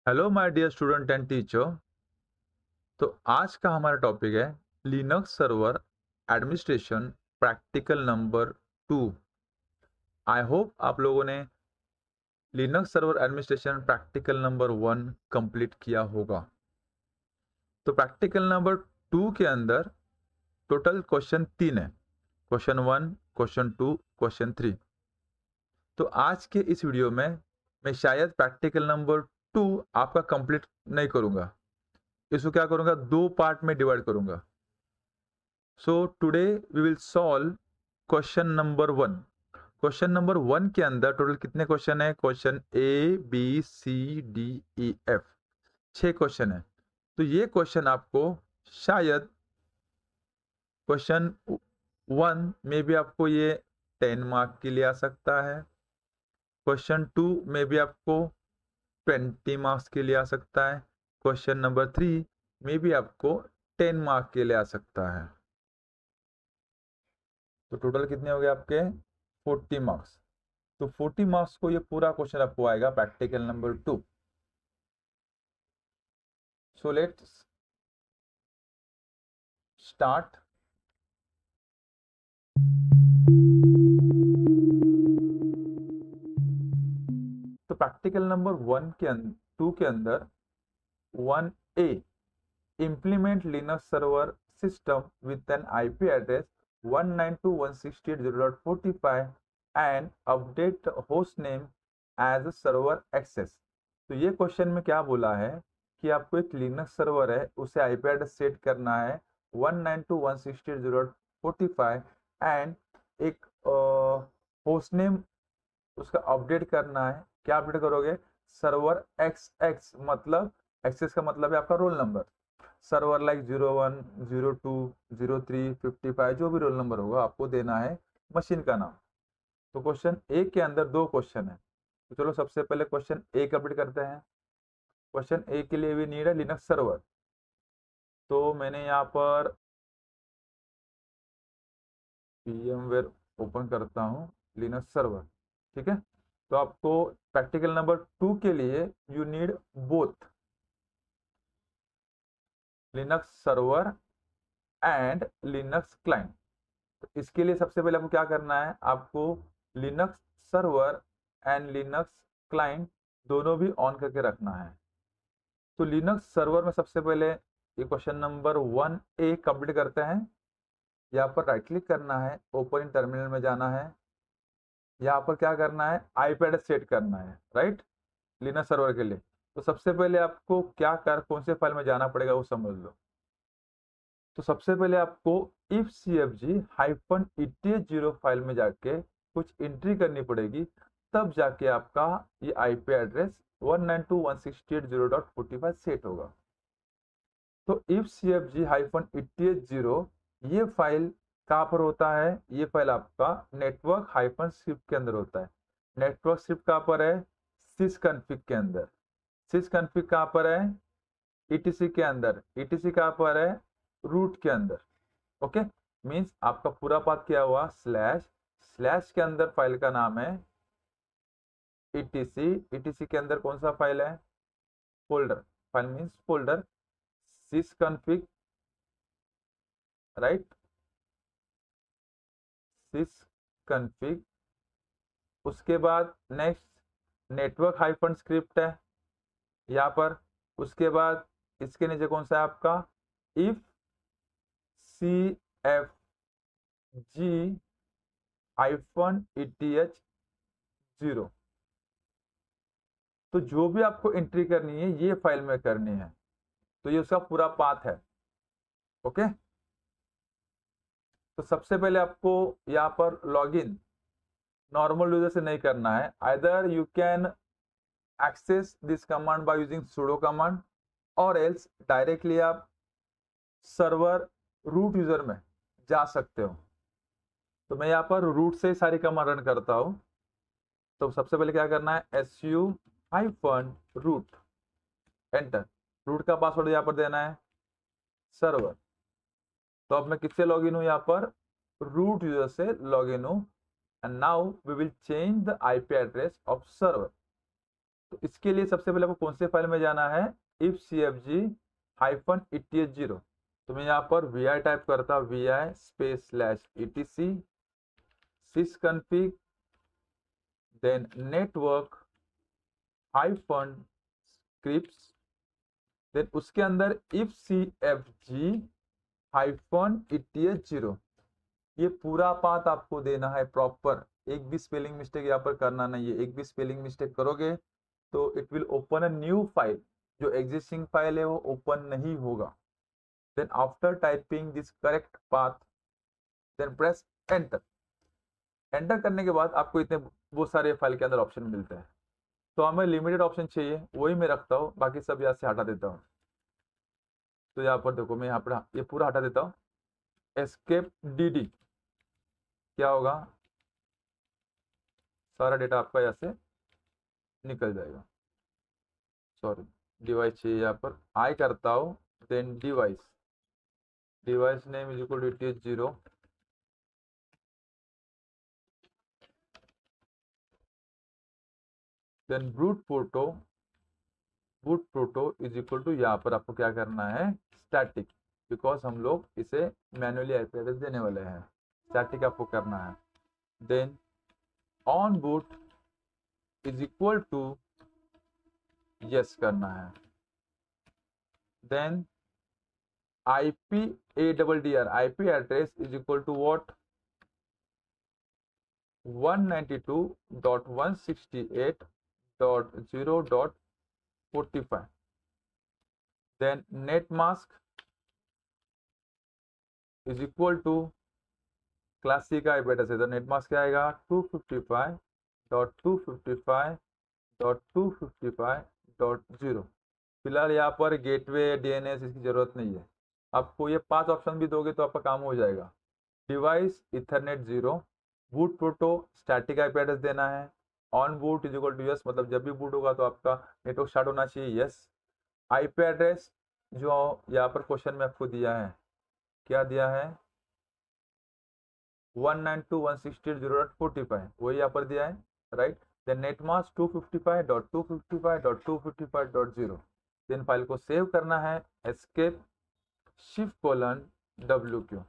Hello my dear student and teacher. तो आज का हमारा टॉपिक है Linux server administration practical number 2। I hope आप लोगों ने Linux server administration practical number 1 complete किया होगा। तो प्रैक्टिकल नंबर 2 के अंदर टोटल क्वेश्चन 3 है। Question 1, question 2, question 3। तो आज के इस वीडियो में मैं शायद प्रैक्टिकल नंबर 2 आपका कंप्लीट नहीं करूंगा। इसको क्या करूंगा, दो पार्ट में डिवाइड करूंगा। So today we will solve question number 1। Question number 1 के अंदर टोटल कितने क्वेश्चन है? Question A B C D E F, 6 question है। तो ये क्वेश्चन आपको शायद क्वेश्चन 1 में भी आपको ये 10 मार्क के लिए आ सकता है। क्वेश्चन 2 में भी आपको 20 मार्क्स के लिए आ सकता है। क्वेश्चन नंबर 3 में भी आपको 10 मार्क के लिए आ सकता है। तो टोटल कितने हो गए आपके? 40 मार्क्स। तो 40 मार्क्स को ये पूरा क्वेश्चन आपको आएगा practical number 2। So let's start. तो प्रैक्टिकल नंबर 2 के अंदर 1A, implement Linux server system with an IP address 192.168.0.45 and update host name as a server access। तो ये क्वेश्चन में क्या बोला है कि आपको एक लिनक्स सर्वर है, उसे आईपी एड्रेस सेट करना है 192.168.0.45 एंड एक होस्ट नेम उसका अपडेट करना है। क्या अपडेट करोगे? सर्वर एक्स एक्स, मतलब एक्सेस का मतलब है आपका रोल नंबर। सर्वर लाइक 01, 02, 03, 55 जो भी रोल नंबर होगा आपको देना है मशीन का नाम। तो क्वेश्चन ए के अंदर दो क्वेश्चन है। तो चलो सबसे पहले क्वेश्चन ए कंप्लीट करते हैं। क्वेश्चन ए के लिए भी नीड है लिनक्स सर्वर। तो मैंने यहाँ पर VMware ओपन करता हूँ, लिनक्स सर्वर। ठीक है। तो आपको प्रैक्टिकल नंबर 2 के लिए you need both Linux server and Linux client. तो इसके लिए सबसे पहले आपको क्या करना है, आपको Linux server and Linux client दोनों भी ऑन करके रखना है। तो लिनक्स सर्वर में सबसे पहले ये क्वेश्चन नंबर 1A कंप्लीट करते हैं। यहाँ पर राइट क्लिक करना है, ओपन इन टर्मिनल में जाना है। यहाँ पर क्या करना है, आईपी एड्रेस सेट करना है, राइट, लिनक्स सर्वर के लिए। तो सबसे पहले आपको क्या कर कौन से फाइल में जाना पड़ेगा वो समझ लो। तो सबसे पहले आपको इफ cfg -eth0 फाइल में जाके कुछ एंट्री करनी पड़ेगी, तब जाके आपका ये आईपी एड्रेस 192.168.0.45 सेट होगा। तो इफ cfg -eth0 ये फाइल कहाँ पर होता है? ये फाइल आपका नेटवर्क हाइफन स्क्रिप्ट के अंदर होता है। नेटवर्क स्क्रिप्ट कहाँ पर है? sysconfig के अंदर। sysconfig कहाँ पर है? etc के अंदर। etc कहाँ पर है? रूट के अंदर। ओके, मीन्स आपका पूरा पाथ क्या हुआ? स्लैश स्लैश के अंदर फाइल का नाम है etc। etc के अंदर कौन सा फाइल है? Folder. File means folder sysconfig, right, sysconfig। उसके बाद नेक्स्ट नेटवर्क हाइफन स्क्रिप्ट है यहाँ पर। उसके बाद इसके नीचे कौन सा है आपका? If cfg -eth0। तो जो भी आपको एंट्री करनी है ये फाइल में करनी है। तो ये उसका पूरा पाथ है। ओके। तो सबसे पहले आपको यहाँ पर लॉगिन नॉर्मल यूजर से नहीं करना है। Either you can access this command by using sudo command, और एल्स डायरेक्टली आप सर्वर रूट यूजर में जा सकते हो। तो मैं यहाँ पर रूट से सारी कमांड रन करता हूँ। तो सबसे पहले क्या करना है, su-root, एंटर। रूट का पासवर्ड यहाँ पर देना है सर्वर। तो अब मैं किससे लॉग इन हूँ? यहाँ पर रूट यूजर से लॉग इन हूँ। And now we will change the IP address of server. तो इसके लिए सबसे पहले आपको कौन से फाइल में जाना है, if cfg -eth0। तो मैं यहाँ पर vi टाइप करता हूँ, vi space slash etc sysconfig, then network -scripts, then उसके अंदर if cfg -eth0। ये पूरा पाथ आपको देना है प्रॉपर, एक भी स्पेलिंग मिस्टेक यहाँ पर करना नहीं है। एक भी स्पेलिंग मिस्टेक करोगे तो it will open a new file, जो एग्जिस्टिंग फाइल है वो ओपन नहीं होगा। Then after typing this correct path, then press enter. Enter करने के बाद आपको इतने वो सारे फाइल के अंदर ऑप्शन मिलते हैं। तो हमें लिमिटेड ऑप्शन चाहिए, वही मैं रखता हूँ, बाकी सब यहाँ से हटा देता हूँ। तो यहाँ पर देखो, मैं यहाँ पर ये पूरा हटा देता हूँ। एस्केप dd, क्या होगा, सारा डेटा आपका यहाँ से निकल जाएगा। सॉरी, डिवाइस चाहिए, यहाँ पर आई करता हूँ, then device name is equal to eth0, then boot proto is equal to, यहाँ पर आपको क्या करना है, स्टैटिक, बिकॉज हम लोग इसे मैनुअली आईपी एड्रेस देने वाले हैं। स्टैटिक आपको करना है। Then on boot is equal to yes करना है। Then IP address is equal to what, 192.168.0.45। Then net mask is equal to classic IP address है, तो नेट मास्क क्या आएगा, 255.255.255.0। फिलहाल यहाँ पर गेटवे डीएनएस इसकी जरूरत नहीं है। आपको ये 5 ऑप्शन भी दोगे तो आपका काम हो जाएगा। Device ethernet 0, boot proto static IP address देना है, on boot is equal to yes, मतलब जब भी बूट होगा तो आपका नेटवर्क स्टार्ट होना चाहिए, यस। आईपी एड्रेस जो यहाँ पर क्वेश्चन में आपको दिया है, क्या दिया है, 192.168.0.45, वही यहाँ पर दिया है, right. Then net mask 255.255.255.0। Then file को सेव करना है, एस्केप shift:\w,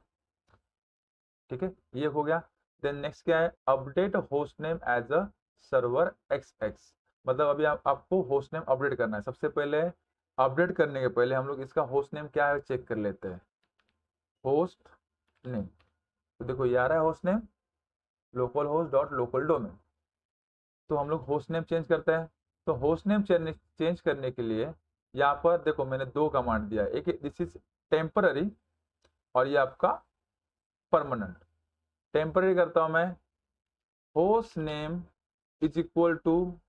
ठीक है, ये हो गया। देन नेक्स्ट क्या है, update host name as a server XX, मतलब अभी आपको होस्ट नेम अपडेट करना है। सबसे पहले अपडेट करने के पहले हम लोग इसका होस्ट नेम क्या है चेक कर लेते हैं। होस्ट नेम, तो देखो ये आ रहा है होस्ट नेम localhost.localdomain। तो हम लोग होस्ट नेम चेंज करते हैं। तो होस्ट नेम चेंज करने के लिए यहाँ पर देखो मैंने 2 कमांड दिया है, एक दिस इज टेम्पररी और ये आपका परमानेंट। टेम्पररी करता हूं मैं, host name is equal to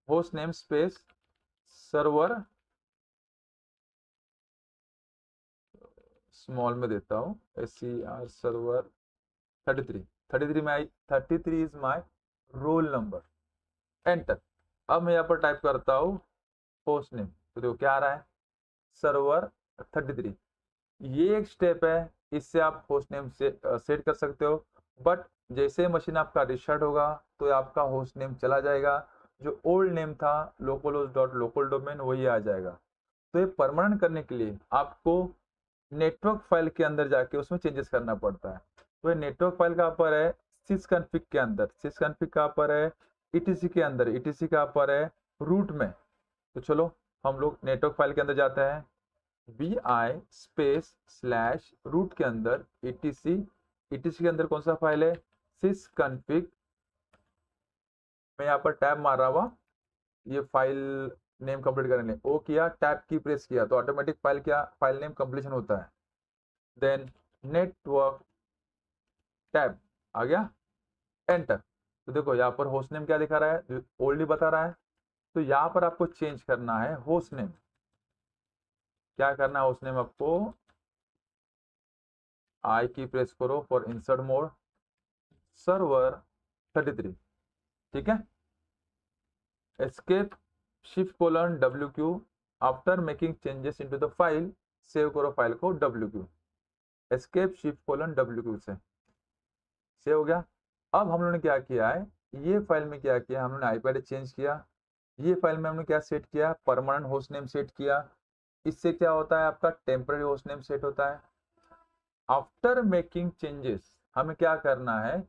host name space server, small में देता हूँ, SCR server 33 is my roll number, enter. अब मैं यहाँ पर टाइप करता हूँ होस्ट नेम, तो देखो क्या आ रहा है, सर्वर 33। ये एक स्टेप है, इससे आप होस्ट नेम से सेट कर सकते हो। बट जैसे मशीन आपका रिस्टार्ट होगा तो आपका होस्ट नेम चला जाएगा, जो ओल्ड नेम था localhost.localdomain वही आ जाएगा। तो ये परमानेंट करने के लिए आपको नेटवर्क फाइल के अंदर जाके उसमें चेंजेस करना पड़ता है। तो ये नेटवर्क फाइल कहाँ पर है, sysconfig के अंदर, sysconfig कहाँ पर है, etc के अंदर, etc कहाँ पर है, रूट में। तो चलो हम लोग नेटवर्क फाइल के अंदर जाते हैं, vi स्पेस स्लैश रूट के अंदर etc के अंदर कौन सा फाइल है, sysconfig। मैं यहाँ पर टैब मार रहा हुआ, ये फाइल नेम कंप्लीट करने ओ किया, टैब की प्रेस किया तो ऑटोमेटिक फाइल नेम कंप्लीशन होता है। देन नेटवर्क टैब आ गया, एंटर। तो देखो यहाँ पर होस्ट नेम क्या दिखा रहा है, ओल्ड ही बता रहा है। तो यहाँ पर आपको चेंज करना है होस्ट नेम, क्या करना है, होस्ट नेम आपको आई की प्रेस करो फॉर इंसर्ट मोड, सर्वर 33, ठीक है। Escape shift:\w, after making changes into the file save करो फाइल को wq, एस्केप shift:\w से सेव हो गया। अब हम लोगों ने क्या किया है, ये फाइल में क्या किया, हम लोगने आईपी एड्रेस चेंज किया, ये फाइल में हमने क्या सेट किया, परमानेंट होस्ट नेम सेट किया। इससे क्या होता है, आपका टेम्पररी होस्ट नेम सेट होता है। आफ्टर मेकिंग चेंजेस हमें क्या करना है,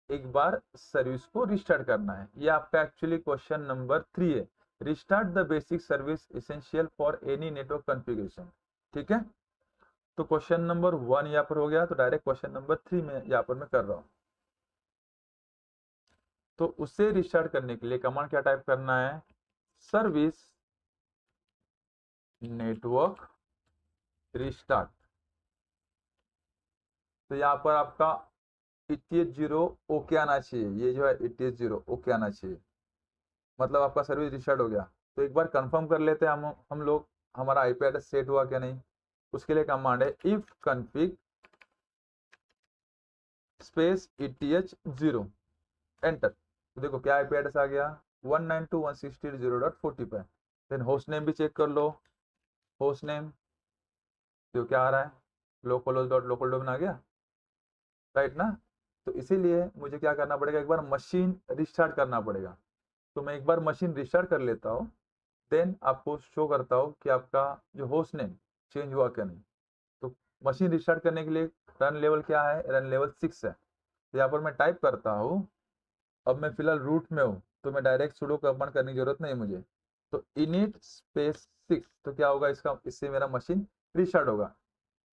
एक बार सर्विस को रिस्टार्ट करना है। ये आपका एक्चुअली क्वेश्चन नंबर 3 है। Restart the basic service essential for any network configuration. ठीक है, तो क्वेश्चन नंबर 1 यहाँ पर हो गया, तो डायरेक्ट क्वेश्चन नंबर 3 में यहाँ पर मैं कर रहा हूँ। तो उसे रिस्टार्ट करने के लिए कमांड क्या टाइप करना है, सर्विस नेटवर्क रिस्टार्ट। तो यहाँ पर आपका ETH0 ओके आना चाहिए, ये जो है ETH0 ओके आना चाहिए, मतलब आपका सर्विस रिस्टार्ट हो गया। तो एक बार कंफर्म कर लेते हैं हम लोग हमारा आईपी एड्रेस सेट हुआ क्या नहीं। उसके लिए कमांड है if config space ETH0 enter. तो देखो क्या आईपी एड्रेस आ गया, 192.168.0.40 पे। देन होस्ट नेम भी चेक कर लो, होस्ट नेम जो क्या आ रहा है, localhost.localdomain आ गया, राइट ना। तो इसीलिए मुझे क्या करना पड़ेगा, एक बार मशीन रिस्टार्ट करना पड़ेगा। तो मैं एक बार मशीन रिस्टार्ट कर लेता हूँ, देन आपको शो करता हूँ कि आपका जो होस्ट नेम चेंज हुआ क्या नहीं। तो मशीन रिस्टार्ट करने के लिए रन लेवल क्या है, रन लेवल 6 है। तो यहाँ पर मैं टाइप करता हूँ, अब मैं फिलहाल रूट में हूँ तो मैं डायरेक्ट सुडो कमांड करने की जरूरत नहीं है मुझे। तो init स्पेस 6, तो क्या होगा इसका, इससे मेरा मशीन रिस्टार्ट होगा,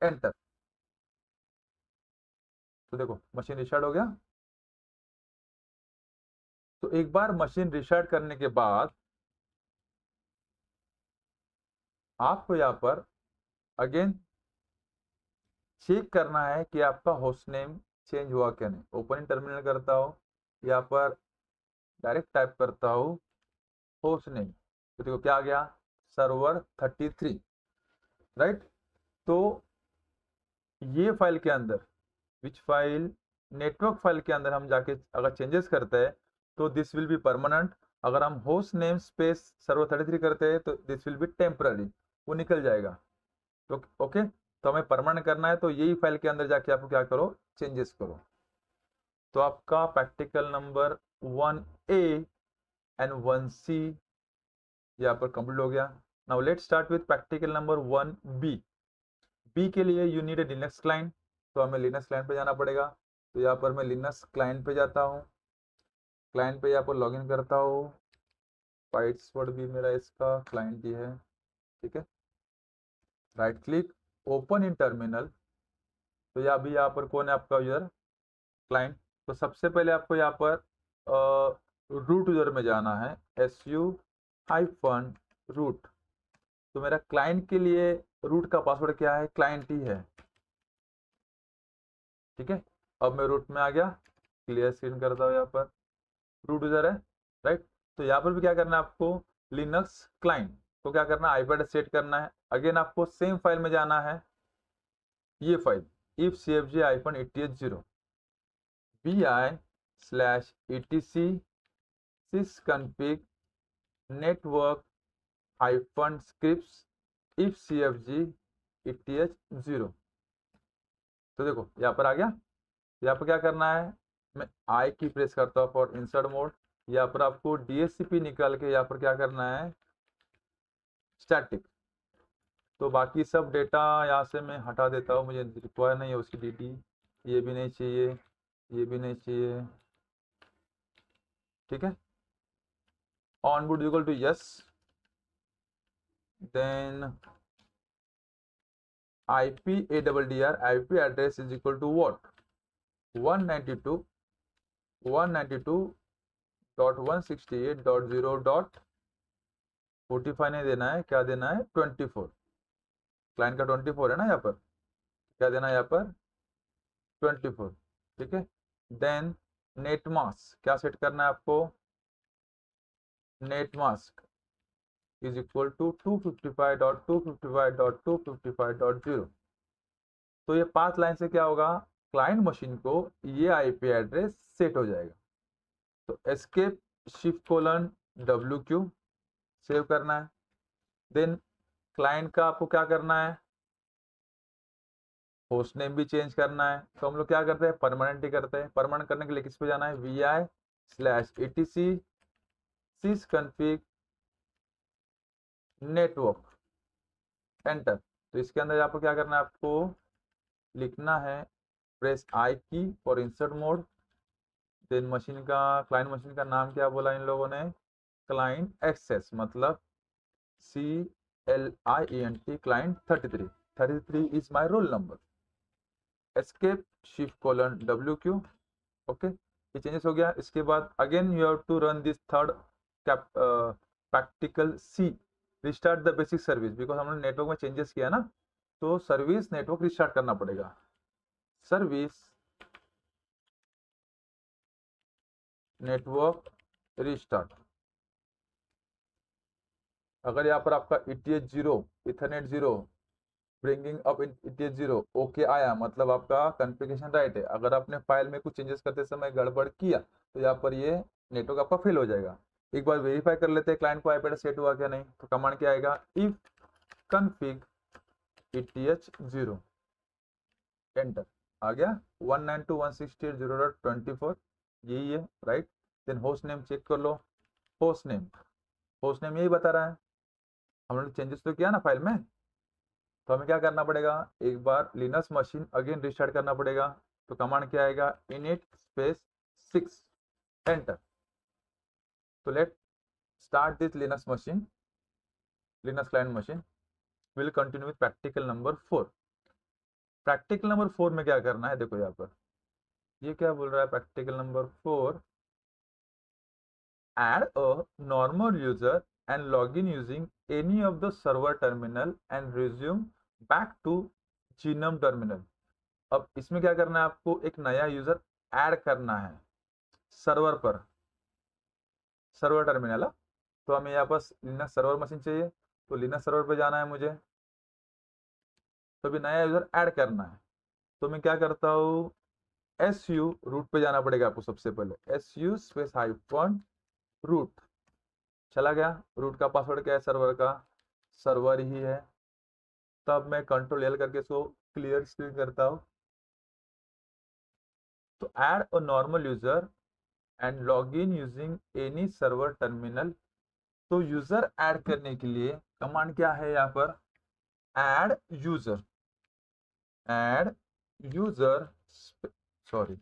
एंटर। तो देखो मशीन रिस्टार्ट हो गया। तो एक बार मशीन रिस्टार्ट करने के बाद आपको यहाँ पर अगेन चेक करना है कि आपका होस्ट नेम चेंज हुआ क्या नहीं। ओपन टर्मिनल करता हूँ, यहाँ पर डायरेक्ट टाइप करता हूँ होस्ट नेम, तो देखो क्या आ गया, सर्वर 33, राइट। तो ये फाइल के अंदर, विच फाइल, नेटवर्क फाइल के अंदर हम जाके अगर चेंजेस करते हैं तो दिस विल बी परमानेंट। अगर हम होस्ट नेम स्पेस सर्वर 33 करते हैं तो दिस विल बी टेम्पररी, वो निकल जाएगा। तो ओके, तो हमें परमानेंट करना है तो यही फाइल के अंदर जाके आपको क्या करो, चेंजेस करो। तो आपका practical number 1A and 1C यहाँ पर कंप्लीट हो गया। Now let's start with practical number 1B। B के लिए you need a Linux client, तो हमें लिनक्स क्लाइंट पे जाना पड़ेगा। तो यहाँ पर मैं लिनक्स क्लाइंट पे जाता हूँ, क्लाइंट पे यहाँ पर लॉगिन करता हूँ। पासवर्ड भी मेरा इसका क्लाइंट ही है, ठीक है। Right click, open in terminal. तो यहाँ भी यहाँ पर कौन है आपका यूजर, क्लाइंट। तो सबसे पहले आपको यहाँ पर रूट यूजर में जाना है, SU-रूट। तो मेरा क्लाइंट के लिए रूट का पासवर्ड क्या है, क्लाइंट ही है, ठीक है। अब मैं रूट में आ गया, क्लियर स्क्रीन करता हूँ, यहाँ पर रूट यूजर है, राइट। तो यहाँ पर भी क्या करना है आपको, लिनक्स क्लाइंट को क्या करना है, आईपी एड्रेस सेट करना है। अगेन आपको सेम फाइल में जाना है, ये file if cfg-eth0 bi/etc sysconfig network -scripts if cfg eth0। तो देखो यहाँ पर आ गया। यहाँ पर क्या करना है, मैं आई की प्रेस करता हूँ फॉर इंसर्ट मोड। यहाँ पर आपको DHCP निकाल के यहाँ पर क्या करना है, स्टैटिक। तो बाकी सब डेटा यहाँ से मैं हटा देता हूँ, मुझे रिक्वायर नहीं है उसकी DD, ये भी नहीं चाहिए, ये भी नहीं चाहिए, ठीक है। On board equal to yes, then IP address is equal to what, 192.168.0.45 नहीं देना है, क्या देना है, 24। क्लाइंट का 24 है ना, यहाँ पर क्या देना है, यहाँ पर 24, ठीक है। देन नेट मास्क क्या सेट करना है आपको, net mask is equal to 255.255.255.0। तो ये 5 लाइन से क्या होगा, क्लाइंट मशीन को ये आईपी एड्रेस सेट हो जाएगा। तो एस्केप shift:\W सेव करना है। देन क्लाइंट का आपको क्या करना है, होस्ट नेम भी चेंज करना है। तो हम लोग क्या करते हैं, परमानेंट ही करते हैं। परमानेंट करने के लिए किस पे जाना है, vi/etc sysconfig नेटवर्क, एंटर। तो इसके अंदर यहाँ पर क्या करना है आपको, लिखना है press I key for insert mode. Then machine का, क्लाइंट मशीन का नाम क्या बोला इन लोगों ने, क्लाइंट एक्सेस, मतलब CLIENT, client 33 is my roll number. Escape shift colon WQ। Okay, ये चेंजेस हो गया। इसके बाद again you have to run this third practical C, restart the basic service, because हमने नेटवर्क में चेंजेस किया ना, तो सर्विस नेटवर्क रिस्टार्ट करना पड़ेगा। Service network restart. अगर यहाँ पर आपका ETH 0, Ethernet 0, bringing up ETH 0 okay आया, मतलब आपका कॉन्फ़िगरेशन राइट है। अगर आपने फाइल में कुछ चेंजेस करते समय गड़बड़ किया तो यहाँ पर ये नेटवर्क आपका फेल हो जाएगा। एक बार वेरीफाई कर लेते हैं क्लाइंट को आईपी एड्रेस सेट हुआ क्या नहीं। तो कमांड क्या आएगा, इफ config ETH 0, एंटर। आ गया 192.168.0.24, यही है right. Then host name check कर लो, होस्ट नेम यही बता रहा है। हमने चेंजेस तो किया ना फाइल में, तो हमें क्या करना पड़ेगा, एक बार लिनक्स मशीन अगेन रिस्टार्ट करना पड़ेगा। तो कमांड क्या आएगा, init स्पेस 6, एंटर। तो let start this Linux client machine. Will continue with practical number 4। Practical number 4 में क्या करना है, देखो यहाँ पर ये क्या बोल रहा है, practical number 4, add a normal user and login using any of the server terminal and resume back to GNOME terminal। अब इसमें क्या करना है आपको, एक नया यूजर ऐड करना है सर्वर पर, सर्वर टर्मिनल। तो हमें यहाँ पर लिनक्स सर्वर मशीन चाहिए, तो लिनक्स सर्वर पे जाना है मुझे, तो अभी नया यूजर ऐड करना है। तो मैं क्या करता हूँ, SU रूट पे जाना पड़ेगा आपको सबसे पहले, SU स्पेस हाइफन रूट। चला गया, रूट का पासवर्ड क्या है सर्वर का, सर्वर ही है। तब मैं कंट्रोल L करके इसको क्लियर स्क्रीन करता हूँ। तो add a normal user and log in using any server terminal. तो यूजर ऐड करने के लिए कमांड क्या है यहाँ पर, add user, add user sorry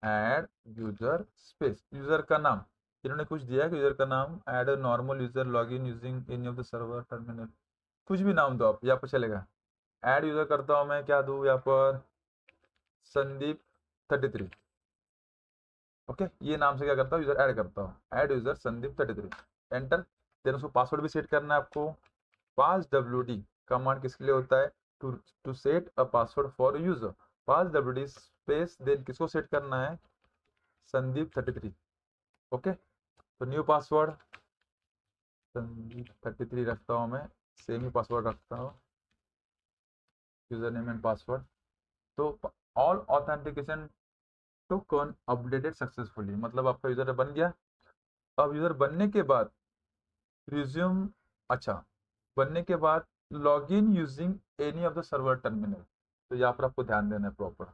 add user space, user का नाम इन्होंने कुछ दिया है कि यूजर का नाम, add normal user log in using any of the server terminal, कुछ भी नाम दो आप, यहाँ पर चलेगा। ऐड यूजर करता हूँ मैं, क्या दूँ यहाँ पर, संदीप 33। ओके, ये नाम से क्या करता हूँ, यूजर ऐड करता हूँ, add user Sandeep 33, enter. Then उसको पासवर्ड भी सेट करना है आपको। पास WD कमांड किसके लिए होता है, to to set a password for user. Pass WD space, then किसको सेट करना है, संदीप 33। ओके, तो न्यू पासवर्ड संदीप 33 रखता हूँ मैं, सेम ही पासवर्ड रखता हूँ, यूजर नेम एंड पासवर्ड। तो all authentication token updated successfully, मतलब आपका यूजर बन गया। अब यूजर बनने के बाद रिज्यूम, अच्छा, बनने के बाद log in using any of the server terminal. तो यहाँ पर आपको ध्यान देना है प्रॉपर,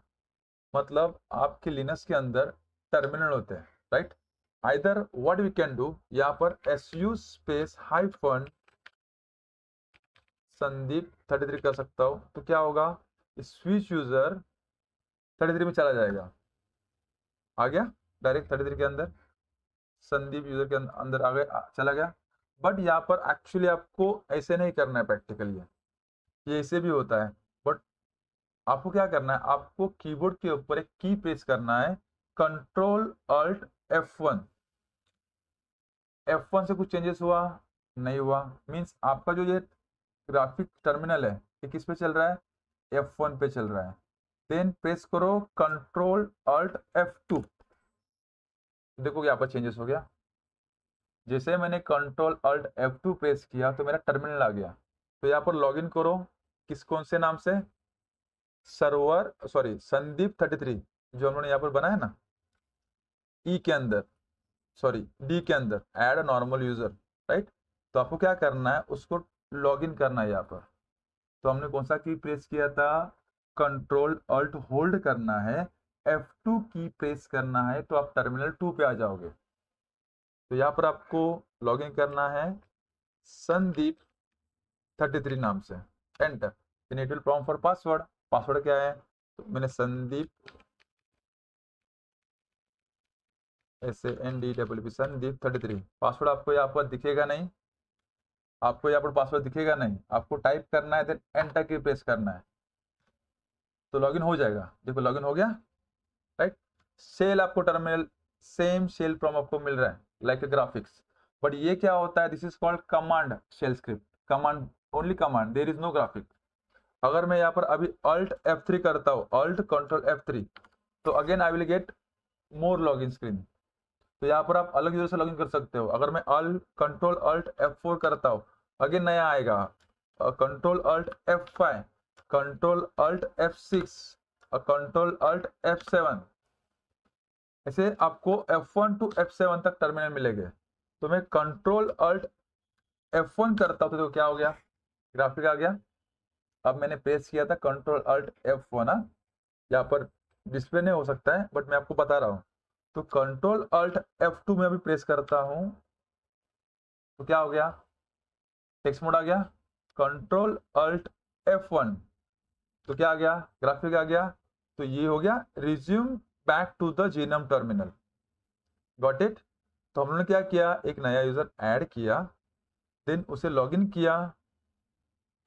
मतलब आपके लिनक्स के अंदर टर्मिनल होते हैं right. Either what we can do, यहाँ पर SU स्पेस हाइफन संदीप 33 कर सकता हूँ। तो क्या होगा, स्विच यूजर 33 में चला जाएगा, आ गया डायरेक्ट 33 के अंदर, संदीप यूजर के अंदर आ गया, चला गया। बट यहाँ पर एक्चुअली आपको ऐसे नहीं करना है प्रैक्टिकली, ये ऐसे भी होता है। बट आपको क्या करना है, आपको कीबोर्ड के ऊपर एक की प्रेस करना है, कंट्रोल अल्ट F1। F1 से कुछ चेंजेस हुआ नहीं हुआ, मीन्स आपका जो ये ग्राफिक टर्मिनल है ये किस पे चल रहा है, F1 पे चल रहा है। देन प्रेस करो कंट्रोल अल्ट F2, देखो यहाँ पर चेंजेस हो गया। जैसे मैंने कंट्रोल अल्ट F2 प्रेस किया तो मेरा टर्मिनल आ गया। तो यहाँ पर लॉगिन करो, किस कौन से नाम से, सर्वर सॉरी संदीप 33 जो हम लोगोने यहाँ पर बनाया ना, ई के अंदर सॉरी डी के अंदर, ऐड नॉर्मल यूजर राइट। तो आपको क्या करना है, उसको लॉगिन करना है यहाँ पर। तो हमने कौन सा की प्रेस किया था, कंट्रोल अल्ट होल्ड करना है, F2 की प्रेस करना है, तो आप टर्मिनल 2 पे आ जाओगे। तो यहाँ पर आपको लॉगिन करना है, संदीप 33 नाम से, enter. Then it will prompt for password. Password क्या है, तो मैंने संदीप SANDPP संदीप 33। पासवर्ड आपको यहाँ पर दिखेगा नहीं, आपको यहाँ पर पासवर्ड दिखेगा नहीं, आपको टाइप करना है, देन एंटर की प्रेस करना है, तो लॉगिन हो जाएगा। देखो लॉगिन हो गया, राइट। सेल आपको टर्मिनल सेम सेल प्रॉम आपको मिल रहा है लाइक ग्राफिक्स, बट ये क्या होता है, this is called command shell script, command, only command, there is no graphic. अगर मैं यहाँ पर अभी Alt F3 करता हूँ, Alt Control F3, तो again I will get more login screen. तो यहाँ पर आप अलग यूजर से लॉगिन कर सकते हो। अगर मैं कंट्रोल Alt F4 करता हूँ, अगेन नया आएगा, control Alt F5, control Alt F6, control Alt F7, ऐसे आपको F1 टू F7 तक टर्मिनल मिलेंगे। तो मैं कंट्रोल Alt F1 करता हूँ, तो देखो क्या हो गया, ग्राफिक आ गया। अब मैंने प्रेस किया था कंट्रोल Alt F1, यहाँ पर डिस्प्ले नहीं हो सकता है, बट मैं आपको बता रहा हूँ। तो कंट्रोल Alt F2 में अभी प्रेस करता हूँ, तो क्या हो गया, टेक्स्ट मोड आ गया। कंट्रोल Alt F1, तो क्या आ गया, ग्राफिक आ गया। तो ये हो गया resume back to the GNOME terminal. Got it. तो हम लोगों ने क्या किया, एक नया यूजर ऐड किया, देन उसे लॉगिन किया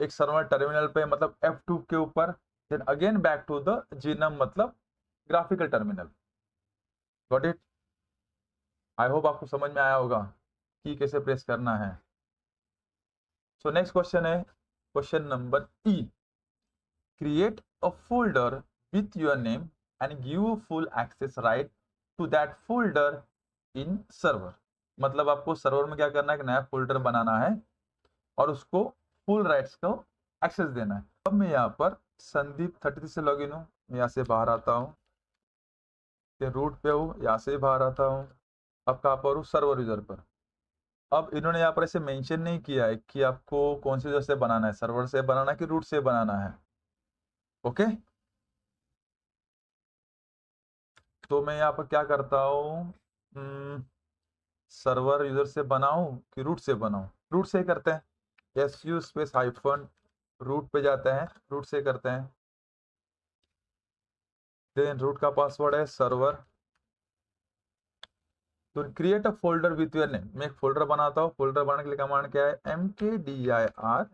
एक सर्वर टर्मिनल पे, मतलब F2 के ऊपर, then again back to the GNOME मतलब graphical terminal. Got it. I hope आपको समझ में आया होगा कि कैसे प्रेस करना है। सो नेक्स्ट क्वेश्चन है question number E। Create a folder with your name and give full access right to that folder in server। मतलब आपको सर्वर में क्या करना है, एक नया फोल्डर बनाना है और उसको फुल राइट्स को एक्सेस देना है। अब मैं यहाँ पर संदीप 33 से लॉगिन हूँ, यहाँ से बाहर आता हूँ, रूट पे हूँ, यहाँ से बाहर आता हूँ, अब कहाँ पर हूँ, सर्वर यूजर पर। अब इन्होंने यहाँ पर ऐसे मेंशन नहीं किया है कि आपको कौन सी यूजर से बनाना है, सर्वर से बनाना है कि रूट से बनाना है। ओके, तो मैं यहाँ पर क्या करता हूँ, सर्वर यूजर से बनाऊं कि रूट से बनाऊं, रूट से ही करते हैं। SU स्पेस हाइफन रूट पे जाते हैं, रूट से करते हैं। देन रूट का पासवर्ड है सर्वर। तो create a folder with your name, मैं एक फोल्डर बनाता हूँ। फोल्डर बनाने के लिए कमांड क्या है, mkdir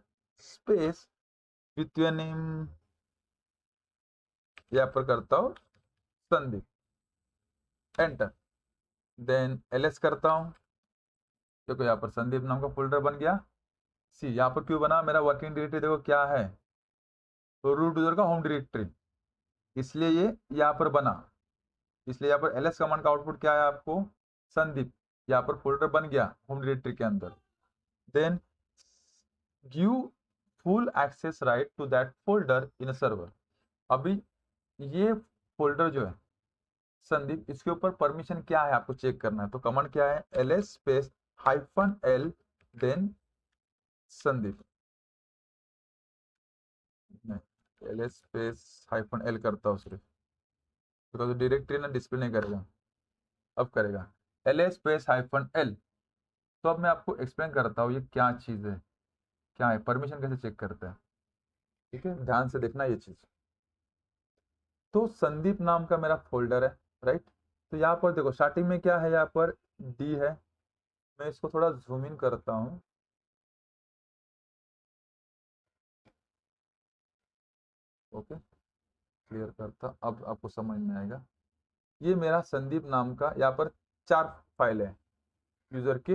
space with your name, यहाँ पर करता हूँ संदीप, एंटर। देन ls करता हूँ, देखो यहाँ पर संदीप नाम का फोल्डर बन गया। सी यहाँ पर क्यों बना, मेरा वर्किंग डायरेक्टरी देखो क्या है, तो रूट यूजर का होम डायरेक्टरी, इसलिए ये यहाँ पर बना। इसलिए यहाँ पर ls कमांड का आउटपुट क्या है आपको, संदीप, यहाँ पर फोल्डर बन गया होम डायरेक्टरी के अंदर। Then give full access right to that folder in server. अभी ये फोल्डर जो है संदीप, इसके ऊपर परमिशन क्या है आपको चेक करना है। तो कमांड क्या है, ls space hyphen l, then Sandeep, ls space hyphen l करता हूँ सिर्फ, बिकॉज डायरेक्टरी ना डिस्प्ले नहीं करेगा, अब करेगा ls स्पेस हाइफन l। तो अब मैं आपको एक्सप्लेन करता हूँ ये क्या चीज़ है, क्या है, परमिशन कैसे चेक करता है। ठीक है, ध्यान से देखना ये चीज़। तो संदीप नाम का मेरा फोल्डर है, राइट। तो यहाँ पर देखो स्टार्टिंग में क्या है, यहाँ पर डी है। मैं इसको थोड़ा जूम इन करता हूँ, ओके, क्लियर करता, अब आपको समझ में आएगा। ये मेरा संदीप नाम का यहाँ पर 4 फाइल है, यूजर के,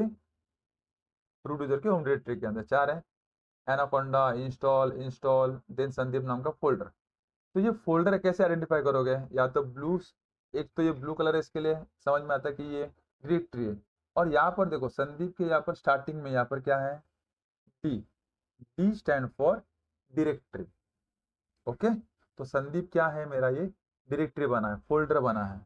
रूट यूजर के होम डायरेक्टरी के अंदर 4 है। Anaconda, install, install, then Sandeep नाम का फोल्डर। तो ये फोल्डर कैसे आइडेंटिफाई करोगे, या तो ब्लू, एक तो ये ब्लू कलर है, इसके लिए समझ में आता है कि ये डायरेक्टरी है। और यहाँ पर देखो संदीप के यहाँ पर स्टार्टिंग में यहाँ पर क्या है, D, D stand for directory. Okay, तो संदीप क्या है मेरा, ये डायरेक्टरी बना है, फोल्डर बना है।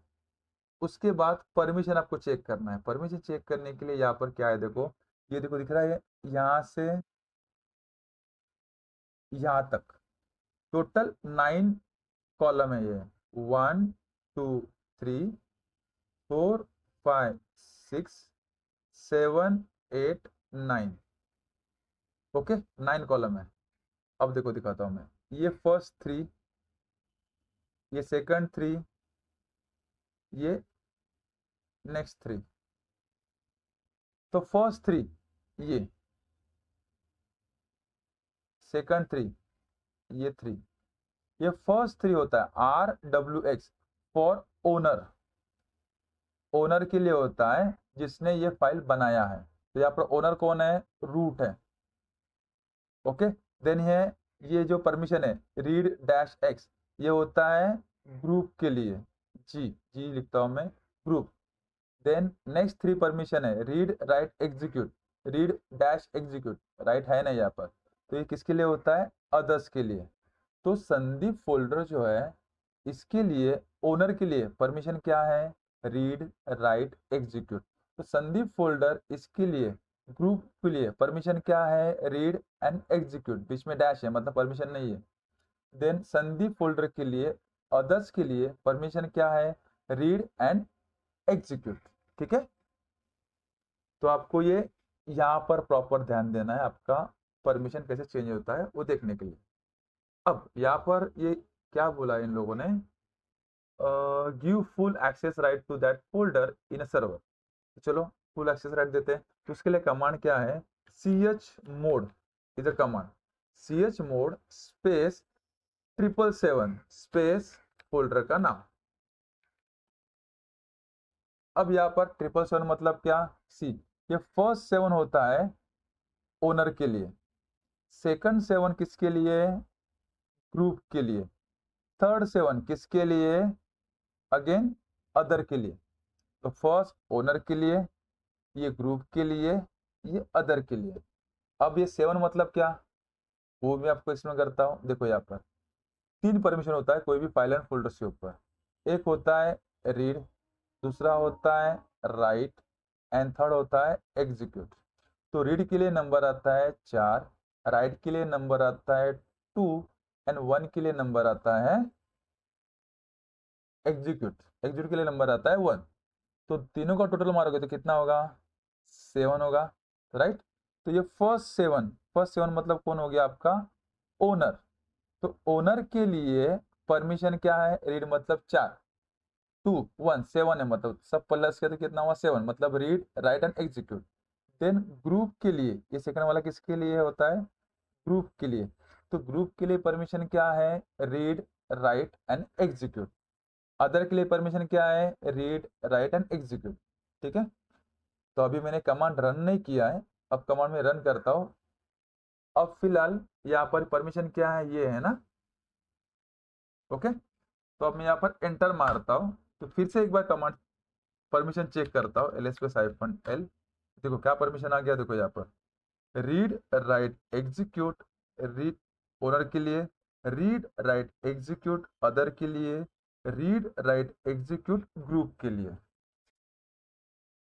उसके बाद परमिशन आपको चेक करना है। परमिशन चेक करने के लिए यहाँ पर क्या है, देखो ये देखो दिख रहा है, यहाँ से यहाँ तक टोटल 9 कॉलम है ये, 1 2 3 4 5 6 7 8 9। ओके, 9 कॉलम है। अब देखो दिखाता हूं मैं, ये फर्स्ट 3, ये सेकंड 3, ये नेक्स्ट 3। तो फर्स्ट 3 ये, सेकंड 3 ये 3, ये फर्स्ट 3 होता है RWX फॉर ओनर। ओनर के लिए होता है जिसने ये फाइल बनाया है। तो यहाँ पर ओनर कौन है? रूट है। ओके, देन है ये जो परमिशन है रीड डैश एक्स, ये होता है ग्रुप के लिए, जी जी लिखता हूं मैं, ग्रुप। देन नेक्स्ट 3 परमिशन है read write execute, read dash execute, right है ना यहाँ पर, तो ये किसके लिए होता है? अदर्स के लिए। तो संदीप फोल्डर जो है इसके लिए ओनर के लिए परमिशन क्या है? Read write execute. तो संदीप फोल्डर इसके लिए ग्रुप के लिए परमिशन क्या है? रीड एंड एग्जीक्यूट, बीच में डैश है मतलब परमिशन नहीं है। देन संदीप फोल्डर के लिए अदर्स के लिए परमिशन क्या है? Read and execute. ठीक है, तो आपको ये यहाँ पर प्रॉपर ध्यान देना है, आपका परमिशन कैसे चेंज होता है वो देखने के लिए। अब यहाँ पर ये क्या बोला इन लोगों ने? Give full access right to that folder in a server. चलो फुल एक्सेस राइट देते हैं, तो उसके लिए कमांड क्या है? ch मोड, इधर command ch mode space 777 space folder का नाम। अब यहाँ पर 777 मतलब क्या? सी, ये फर्स्ट 7 होता है ओनर के लिए, सेकंड 7 किसके लिए? ग्रुप के लिए, थर्ड 7 किसके लिए? अगेन अदर के लिए। तो फर्स्ट ओनर के लिए, ये ग्रुप के लिए, ये अदर के लिए। अब ये 7 मतलब क्या, वो भी आपको इसमें करता हूं। देखो यहाँ पर 3 परमिशन होता है कोई भी फाइल एंड फोल्डर के ऊपर। एक होता है रीड, दूसरा होता है राइट एंड थर्ड होता है एग्जीक्यूट। तो रीड के लिए नंबर आता है 4, राइट के लिए नंबर आता है 2 एंड 1 के लिए नंबर आता है एग्जीक्यूट, एग्जीक्यूट के लिए नंबर आता है 1। तो तीनों का टोटल मारोगे तो कितना होगा? 7 होगा, राइट। तो ये फर्स्ट 7 मतलब कौन हो गया आपका? ओनर। तो ओनर के लिए परमिशन क्या है? रीड मतलब 4, 2 1 7 है, मतलब सब प्लस किया तो कितना हुआ? 7, मतलब read write and execute. Then group के लिए, ये सेकंड वाला किसके लिए होता है? ग्रुप के लिए। तो ग्रुप के लिए परमिशन क्या है? Read write and execute. Other के लिए परमिशन क्या है? Read write and execute. ठीक है, तो अभी मैंने कमांड रन नहीं किया है, अब कमांड में रन करता हूं। अब फिलहाल यहाँ पर परमिशन क्या है? ये है ना। ओके, तो अब मैं यहाँ पर एंटर मारता हूँ, तो फिर से एक बार कमांड परमिशन चेक करता हूँ, ls/-l। देखो क्या परमिशन आ गया, देखो यहाँ पर read write execute, read owner के लिए, रीड राइट एग्जीक्यूट अदर के लिए, रीड राइट एग्जीक्यूट ग्रुप के लिए।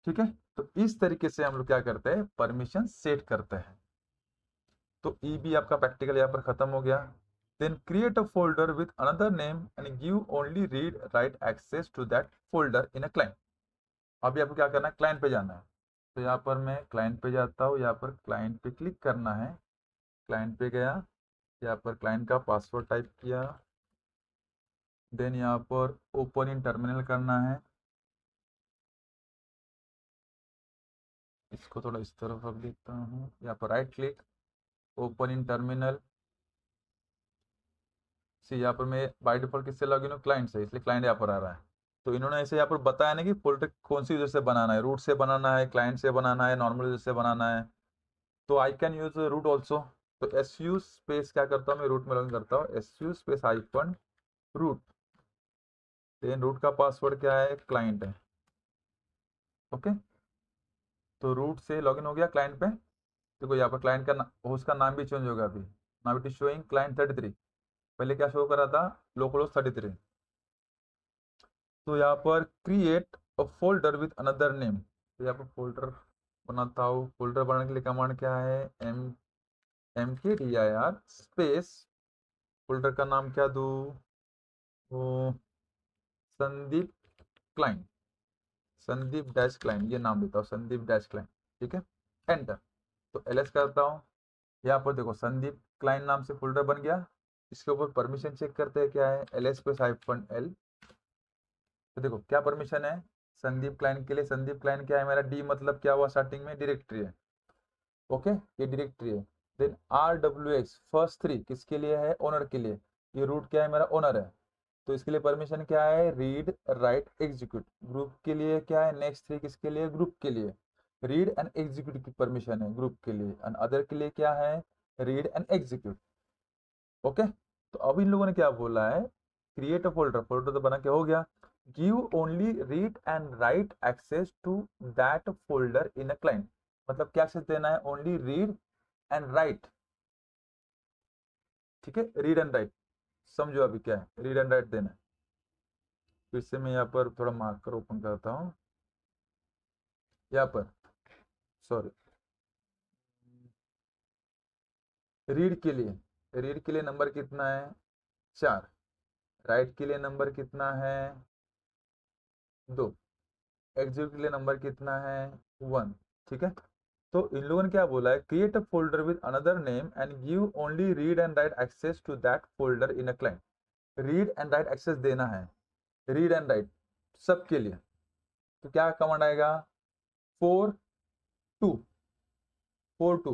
ठीक है, तो इस तरीके से हम लोग क्या करते हैं? परमिशन सेट करते हैं। तो ई भी आपका प्रैक्टिकल यहाँ पर खत्म हो गया। Then create a folder with another name and give only read write access to that folder in a client. अभी आपको क्या करना है? क्लाइंट पे जाना है। तो यहाँ पर मैं क्लाइंट पे जाता हूँ, यहाँ पर क्लाइंट पे क्लिक करना है। क्लाइंट पे गया, यहाँ पर क्लाइंट का पासवर्ड टाइप किया, देन यहाँ पर ओपन इन टर्मिनल करना है। इसको थोड़ा इस तरफ रख देता हूँ, यहाँ पर right click, open in terminal. See, यहाँ पर मैं बाय डिफॉल्ट किससे लॉगिन हूँ? क्लाइंट से, इसलिए क्लाइंट यहाँ पर आ रहा है। तो इन्होंने ऐसे यहाँ पर बताया ना कि फोल्डर कौन सी यूजर से बनाना है, रूट से बनाना है, क्लाइंट से बनाना है, नॉर्मल यूजर से बनाना है। तो I can use root also. तो एस यू स्पेस क्या करता हूँ मैं? रूट में लॉगिन करता हूँ, S U space hyphen root. Then root का पासवर्ड क्या है? क्लाइंट है। ओके, तो रूट से लॉगिन हो गया क्लाइंट पे। देखो यहाँ पर क्लाइंट का होस्ट का नाम भी चेंज होगा अभी। Now it is showing client 33, पहले क्या शो कर रहा था? Local host 33। तो यहाँ पर create a folder with another name, तो यहाँ पर फोल्डर बनाता हूँ। फोल्डर बनाने के लिए कमांड क्या है? mkdir स्पेस, फोल्डर का नाम क्या दूँ? वो Sandeep client, Sandeep dash client, ये नाम देता हूँ, संदीप डैश क्लाइंट। ठीक है, एंटर। तो एलएस करता हूँ, यहाँ पर देखो संदीप क्लाइंट नाम से फोल्डर बन गया। इसके ऊपर परमिशन चेक करते हैं क्या है, ls/-l। तो देखो क्या परमिशन है संदीप क्लाइंट के लिए। संदीप क्लाइंट क्या है मेरा, डी मतलब क्या हुआ स्टार्टिंग में, डायरेक्टरी है। ओके, ये डायरेक्टरी है। देन RWX फर्स्ट 3 किसके लिए है, ओनर के लिए। ये रूट क्या है मेरा, ओनर है। तो इसके लिए परमिशन क्या है, रीड राइट एग्जीक्यूट। ग्रुप के लिए क्या है, नेक्स्ट 3 किसके लिए, ग्रुप के लिए। रीड एंड एग्जीक्यूट की परमिशन है ग्रुप के लिए, एंड अदर के लिए क्या है, रीड एंड एग्जीक्यूट। ओके, तो अब इन लोगों ने क्या बोला है, क्रिएट अ फोल्डर। फोल्डर तो बना के हो गया। Give only read and write access to that folder in a client. मतलब क्या एक्सेस देना है, ओनली रीड एंड राइट। ठीक है, रीड एंड राइट। समझो अभी क्या है, रीड एंड राइट देना है। फिर से मैं यहाँ पर थोड़ा मार्कर ओपन करता हूँ। यहाँ पर सॉरी, रीड के लिए नंबर कितना है, 4। राइट के लिए नंबर कितना है, 2। एग्जीक्यूट के लिए नंबर कितना है, 1। ठीक है, तो इन लोगों ने क्या बोला है, create a folder with another name and give only read and write access to that folder in a client. Read and write access देना है, रीड एंड राइट सबके लिए। तो क्या कमांड आएगा, 4 2 4 2।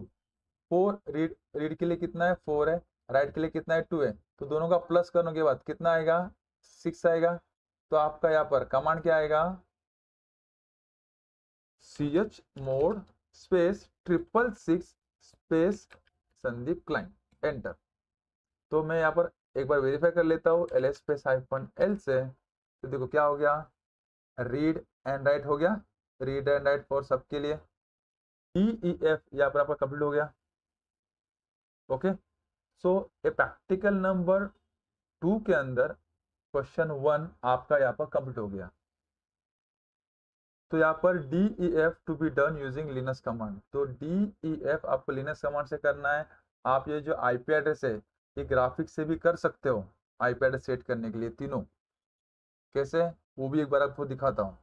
4 रीड, रीड के लिए कितना है, 4 है। राइट के लिए कितना है, 2 है। तो दोनों का प्लस करने के बाद कितना आएगा, 6 आएगा। तो आपका यहाँ पर कमांड क्या आएगा, ch mode space 666 space Sandeep client, enter. तो मैं यहाँ पर एक बार वेरीफाई कर लेता हूँ ls/-l से। तो देखो क्या हो गया, रीड एंड राइट हो गया, रीड एंड राइट फॉर सबके लिए। DEF यहाँ पर आपका कंप्लीट हो गया। Okay, so a practical number 2 के अंदर क्वेश्चन 1 आपका यहाँ पर कंप्लीट हो गया। तो यहाँ पर DEF to be done using Linux command. तो DEF आपको लिनक्स कमांड से करना है। आप ये जो आईपी एड्रेस है ये ग्राफिक्स से भी कर सकते हो, आईपी एड्रेस सेट करने के लिए तीनों। कैसे, वो भी एक बार आपको दिखाता हूँ,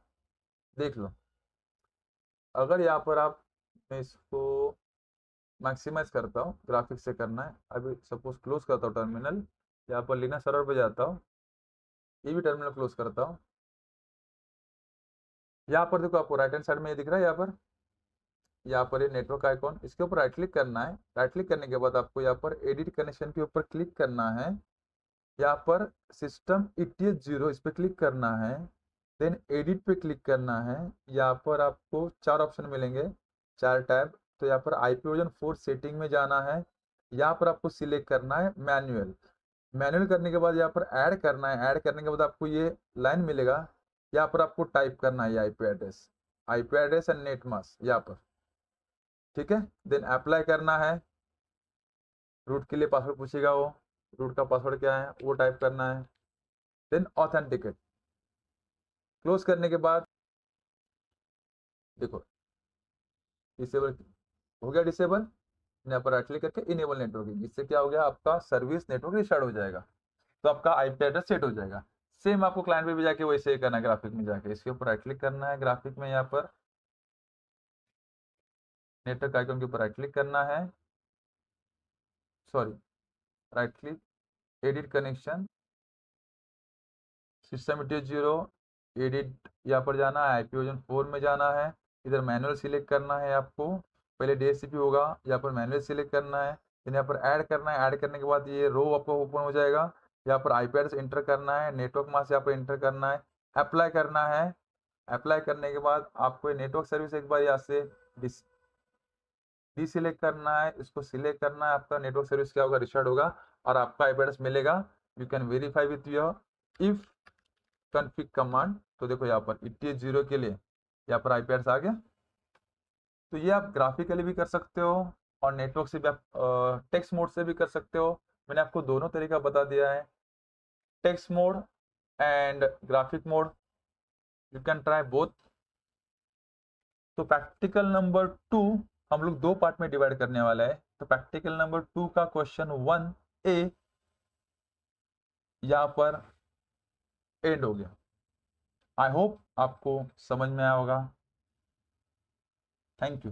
देख लो। अगर यहाँ पर आप, मैं इसको मैक्सिमाइज करता हूँ, ग्राफिक्स से करना है। अभी सपोज क्लोज करता हूँ टर्मिनल, यहाँ पर लिनक्स सर्वर पे जाता हूँ, ये भी टर्मिनल क्लोज करता हूँ। यहाँ पर देखो आपको राइट हैंड साइड में ये दिख रहा है, यहाँ पर ये नेटवर्क आइकॉन, इसके ऊपर राइट क्लिक करना है। राइट क्लिक करने के बाद आपको यहाँ पर एडिट कनेक्शन के ऊपर क्लिक करना है। यहाँ पर सिस्टम ETH0 इस पर क्लिक करना है। देन एडिट पे क्लिक करना है। यहाँ पर आपको 4 ऑप्शन मिलेंगे, 4 टैब। तो यहाँ पर IP वर्जन 4 सेटिंग में जाना है। यहाँ पर आपको सिलेक्ट करना है मैनुअल। मैनुअल करने के बाद यहाँ पर ऐड करना है। ऐड करने के बाद आपको ये लाइन मिलेगा, यहाँ पर आपको टाइप करना है IP address and net mask यहाँ पर। ठीक है, देन अप्लाई करना है। रूट के लिए पासवर्ड पूछेगा वो, रूट का पासवर्ड क्या है वो टाइप करना है। Then authenticate. क्लोज करने के बाद देखो डिसेबल हो गया, डिसेबल। यहाँ पर राइट क्लिक करके इनेबल नेटवर्किंग, इससे क्या हो गया, आपका सर्विस नेटवर्क रिस्टार्ट हो जाएगा। तो आपका आईपी एड्रेस सेट हो जाएगा। सेम आपको क्लाइंट पे भी जाके वैसे ही करना है, ग्राफिक में जाके इसके ऊपर राइट क्लिक करना है। ग्राफिक में यहाँ पर नेटवर्क आइकन के ऊपर राइट क्लिक करना है, sorry, right click, edit connection, system ETH0, edit यहाँ पर जाना है, IP वर्जन 4 में जाना है। इधर मैनुअल सिलेक्ट करना है आपको, पहले DHCP होगा, यहाँ पर मैनुअल सिलेक्ट करना है। फिर यहाँ पर ऐड करना है। ऐड करने के बाद ये रो आपको ओपन हो जाएगा। यहाँ पर IP एड्रेस इंटर करना है, नेटवर्क मास्क यहाँ पर इंटर करना है, अप्लाई करना है। अप्लाई करने के बाद आपको ये नेटवर्क सर्विस एक बार यहाँ से डिसिलेक्ट करना है, इसको सिलेक्ट करना है। आपका नेटवर्क सर्विस क्या होगा, रिस्टार्ट होगा और आपका IP एड्रेस मिलेगा। You can verify with your if config command. तो देखो यहाँ पर ETH0 के लिए यहाँ पर IP एड्रेस आ गया। तो ये आप ग्राफिकली भी कर सकते हो और नेटवर्क से भी आप टेक्स्ट मोड से भी कर सकते हो। मैंने आपको दोनों तरीका बता दिया है, text mode and graphic mode. You can try both. तो प्रैक्टिकल नंबर 2 हम लोग 2 पार्ट में डिवाइड करने वाला है। तो प्रैक्टिकल नंबर 2 का क्वेश्चन 1A यहाँ पर एंड हो गया। आई होप आपको समझ में आया होगा। Thank you.